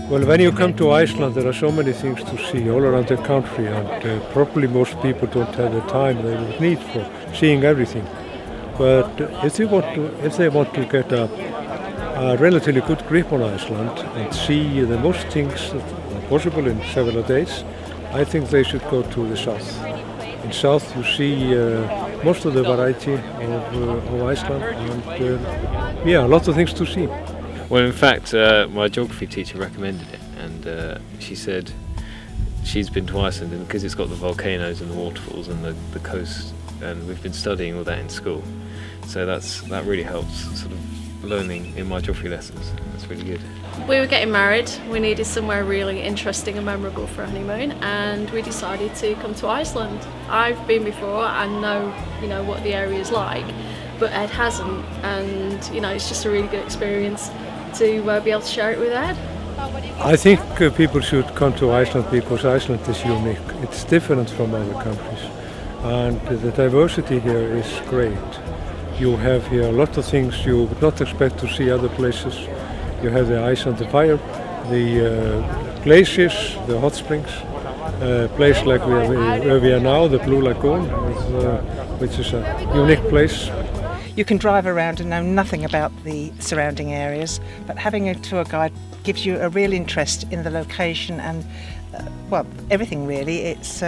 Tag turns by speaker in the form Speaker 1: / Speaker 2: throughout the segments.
Speaker 1: Well, when you come to Iceland, there are so many things to see all around the country, and probably most people don't have the time they would need for seeing everything. But if they want to get a relatively good grip on Iceland and see the most things that are possible in several days, I think they should go to the south. In south, you see most of the variety of Iceland, and yeah, a lot of things to see.
Speaker 2: Well, in fact, my geography teacher recommended it, and she said she's been to Iceland, and because it's got the volcanoes and the waterfalls and the coast, and we've been studying all that in school, so that really helps sort of learning in my geography lessons. That's really good.
Speaker 3: We were getting married, we needed somewhere really interesting and memorable for a honeymoon, and we decided to come to Iceland. I've been before and know what the area is like, but Ed hasn't, and it's just a really good experience to be able to share it with Ed.
Speaker 1: I think people should come to Iceland because Iceland is unique. It's different from other countries, and the diversity here is great. You have here a lot of things you would not expect to see other places. You have the ice and the fire, the glaciers, the hot springs, a place like where we are now, the Blue Lagoon, which is a unique place.
Speaker 4: You can drive around and know nothing about the surrounding areas, but having a tour guide gives you a real interest in the location and, well, everything really. It's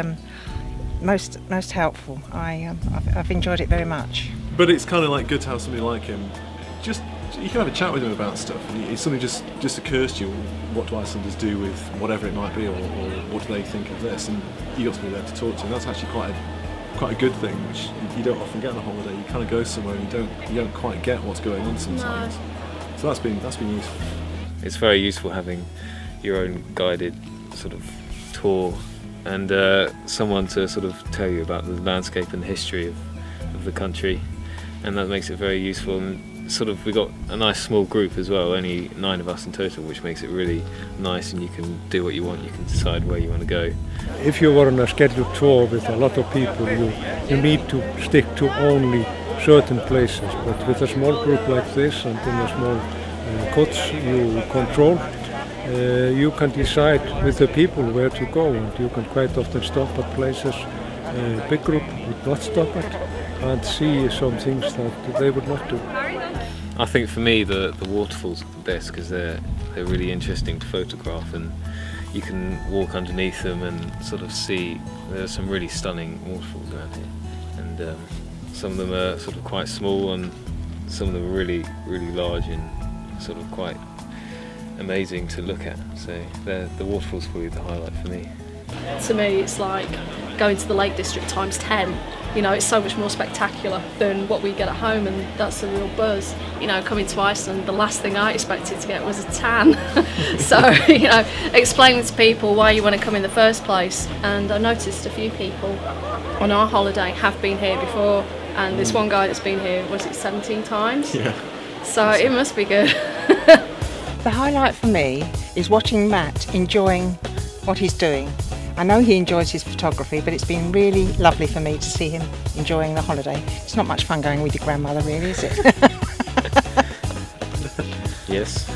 Speaker 4: most helpful. I've enjoyed it very much.
Speaker 5: But it's kind of like good to have somebody like him. Just you can have a chat with him about stuff, and if something just occurs to you, what do Icelanders do with whatever it might be, or what do they think of this, and you got to be there to talk to him. That's actually quite a good thing, which you don't often get on a holiday. You kind of go somewhere and you don't quite get what's going on sometimes. No. So that's been useful.
Speaker 2: It's very useful having your own guided sort of tour and someone to sort of tell you about the landscape and the history of the country, and that makes it very useful. And sort of we got a nice small group as well, only 9 of us in total, which makes it really nice, and you can do what you want, you can decide where you want to go.
Speaker 1: If you were on a scheduled tour with a lot of people, you need to stick to only certain places, but with a small group like this and in a small coach you control, you can decide with the people where to go, and you can quite often stop at places a big group would not stop at, and see some things that they would not do.
Speaker 2: I think for me the waterfalls are the best because they're really interesting to photograph, and you can walk underneath them and sort of see there's some really stunning waterfalls around here, and some of them are sort of quite small and some of them are really large and sort of quite amazing to look at. So the waterfalls are probably the highlight for me.
Speaker 3: To me it's like going to the Lake District times 10. It's so much more spectacular than what we get at home, and that's the real buzz. Coming to Iceland, the last thing I expected to get was a tan. So, explaining to people why you want to come in the first place. And I noticed a few people on our holiday have been here before, and this one guy that's been here, was it 17 times?
Speaker 5: Yeah.
Speaker 3: So it must be good.
Speaker 4: The highlight for me is watching Matt enjoying what he's doing. I know he enjoys his photography, but it's been really lovely for me to see him enjoying the holiday. It's not much fun going with your grandmother, really, is it?
Speaker 2: Yes.